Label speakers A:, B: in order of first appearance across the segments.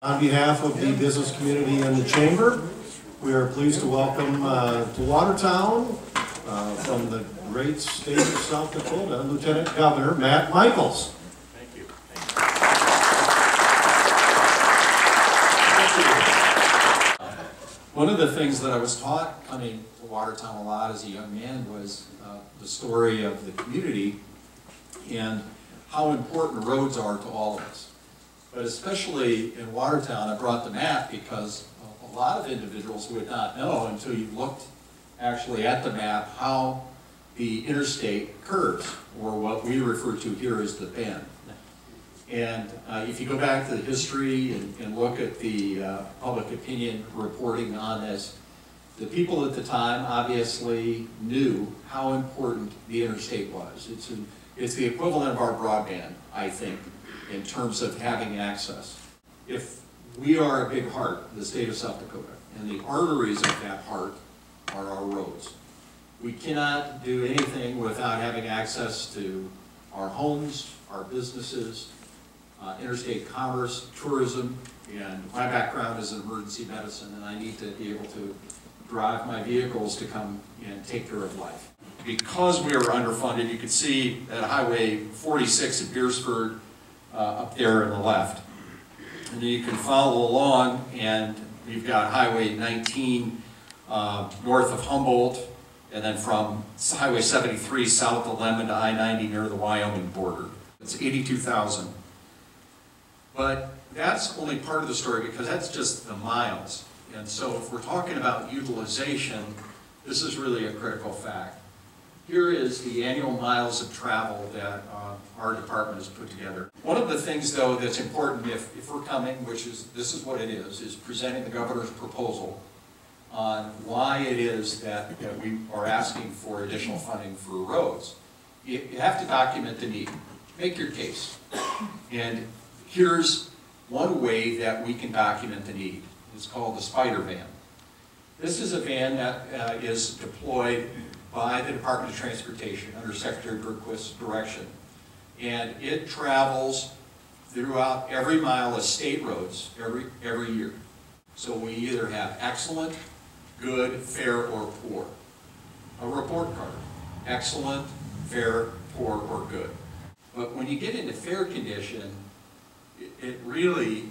A: On behalf of the business community and the chamber, we are pleased to welcome to Watertown from the great state of South Dakota, Lieutenant Governor Matt Michels.
B: Thank you. One of the things that I was taught coming to Watertown a lot as a young man was the story of the community and how important roads are to all of us. But especially in Watertown, I brought the map because a lot of individuals would not know until you looked actually at the map how the interstate curves, or what we refer to here as the bend. And if you go back to the history and look at the public opinion reporting on this, the people at the time obviously knew how important the interstate was. It's the equivalent of our broadband, I think, in terms of having access. If we are a big heart, the state of South Dakota, and the arteries of that heart are our roads. We cannot do anything without having access to our homes, our businesses, interstate commerce, tourism, and my background is in emergency medicine, and I need to be able to drive my vehicles to come and take care of life. Because we are underfunded, you can see that Highway 46 in Beersford up there on the left. And you can follow along, and we've got Highway 19 north of Humboldt, and then from Highway 73 south of Lemon to I-90 near the Wyoming border. It's 82,000. But that's only part of the story because that's just the miles. And so if we're talking about utilization, this is really a critical fact. Here is the annual miles of travel that our department has put together. One of the things, though, that's important if we're coming, which is, this is what it is presenting the governor's proposal on why it is that we are asking for additional funding for roads. You have to document the need. Make your case. And here's one way that we can document the need. It's called the Spider Van. This is a van that is deployed by the Department of Transportation under Secretary Berquist's direction. And it travels throughout every mile of state roads every year. So we either have excellent, good, fair, or poor. A report card. Excellent, fair, poor, or good. But when you get into fair condition, it really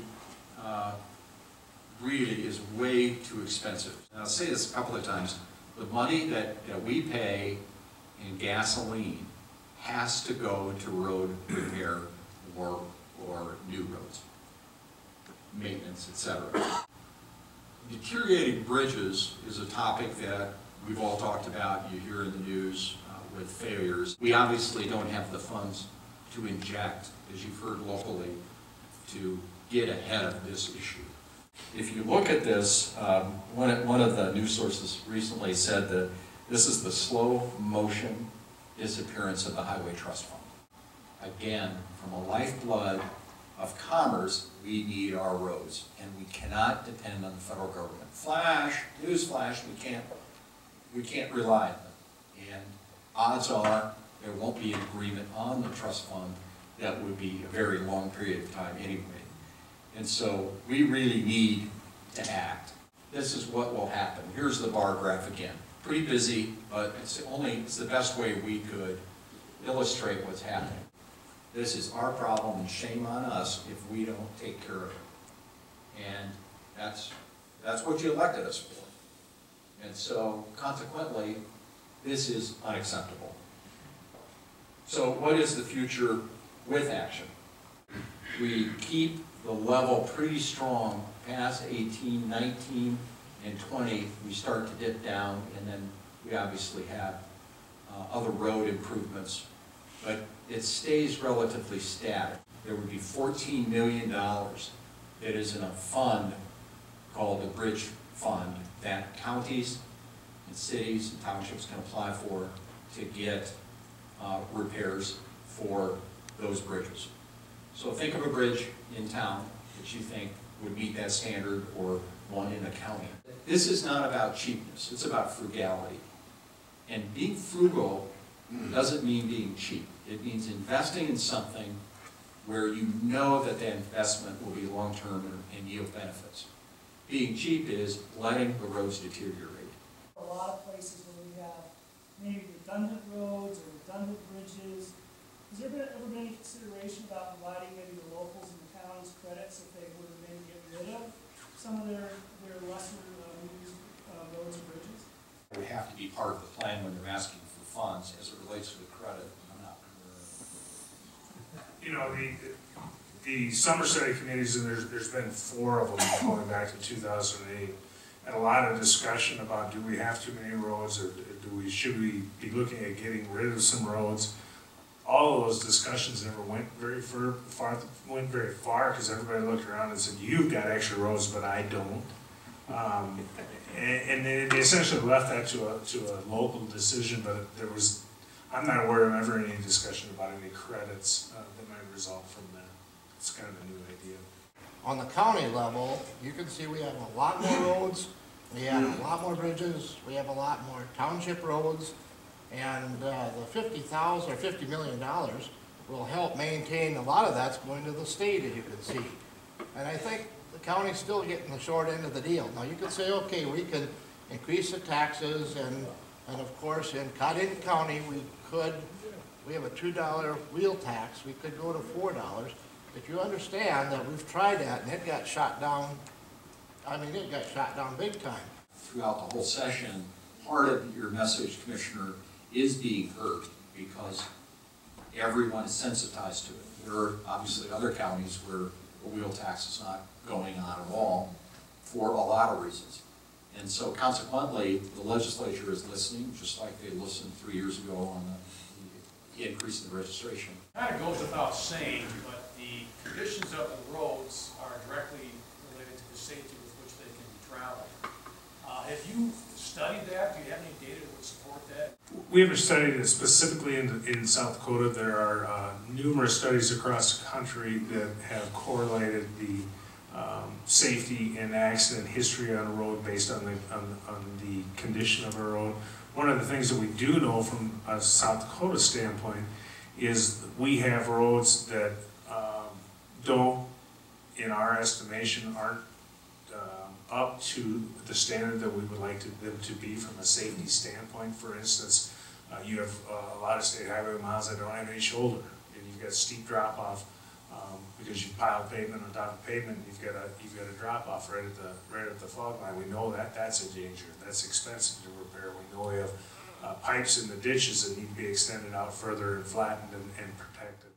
B: is way too expensive. And I'll say this a couple of times. The money that we pay in gasoline has to go to road repair or new roads, maintenance, etc. Deteriorating bridges is a topic that we've all talked about. You hear in the news with failures. We obviously don't have the funds to inject, as you've heard locally, to get ahead of this issue. If you look at this, one of the news sources recently said that this is the slow motion disappearance of the Highway Trust Fund. Again, from a lifeblood of commerce, we need our roads, and we cannot depend on the federal government. News flash, we can't rely on them. And odds are there won't be an agreement on the trust fund that would be a very long period of time anyway. And so we really need to act. This is what will happen. Here's the bar graph again. Pretty busy, but it's the best way we could illustrate what's happening. This is our problem, and shame on us if we don't take care of it. And that's what you elected us for. And so consequently, this is unacceptable. So what is the future with action? We keep the level pretty strong past 18, 19, and 20. We start to dip down, and then we obviously have other road improvements, but it stays relatively static. There would be $14 million that is in a fund called the Bridge Fund that counties and cities and townships can apply for to get repairs for those bridges. So think of a bridge in town that you think would meet that standard, or one in a county. This is not about cheapness, it's about frugality. And being frugal doesn't mean being cheap. It means investing in something where you know that that investment will be long-term and yield benefits. Being cheap is letting the roads deteriorate.
C: A lot of places where we have maybe redundant roads or redundant bridges. Has there ever been any consideration about providing maybe the locals and the towns credits if they were to maybe get rid of some of their lesser used roads and bridges?
B: It would have to be part of the plan when they're asking for funds as it relates to the credit. I'm not
D: You know, the summer study committees, and there's been 4 of them going back to 2008, and a lot of discussion about do we have too many roads, or should we be looking at getting rid of some roads. All of those discussions never went very far, because everybody looked around and said, you've got extra roads, but I don't. And they essentially left that to a local decision, but I'm not aware of ever any discussion about any credits that might result from that. It's kind of a new idea.
E: On the county level, you can see we have a lot more roads, we have a lot more bridges, we have a lot more township roads, and the $50,000 or $50 million will help maintain. A lot of that's going to the state, as you can see. And I think the county's still getting the short end of the deal. Now you could say, okay, we can increase the taxes, and of course in Cotton County we have a $2 wheel tax, we could go to $4. If you understand that we've tried that and it got shot down, I mean it got shot down big time.
B: Throughout the whole session, part of your message, Commissioner, is being heard because everyone is sensitized to it. There are obviously other counties where a wheel tax is not going on at all for a lot of reasons. And so consequently, the legislature is listening, just like they listened 3 years ago on the increase in the registration.
F: Kind of goes without saying, but the conditions of the roads are directly related to the safety with which they can be traveled. Have you studied that? Do you have any data that would support that?
D: We haven't studied it specifically in South Dakota. There are numerous studies across the country that have correlated the safety and accident history on a road based on the condition of a road. One of the things that we do know from a South Dakota standpoint is we have roads that don't, in our estimation, aren't up to the standard that we would like them to be from a safety standpoint. For instance, you have a lot of state highway miles that don't have any shoulder, and you've got steep drop off because you pile pavement on top of pavement. You've got a drop off right at the fog line. We know that that's a danger. That's expensive to repair. We know we have pipes in the ditches that need to be extended out further and flattened and protected.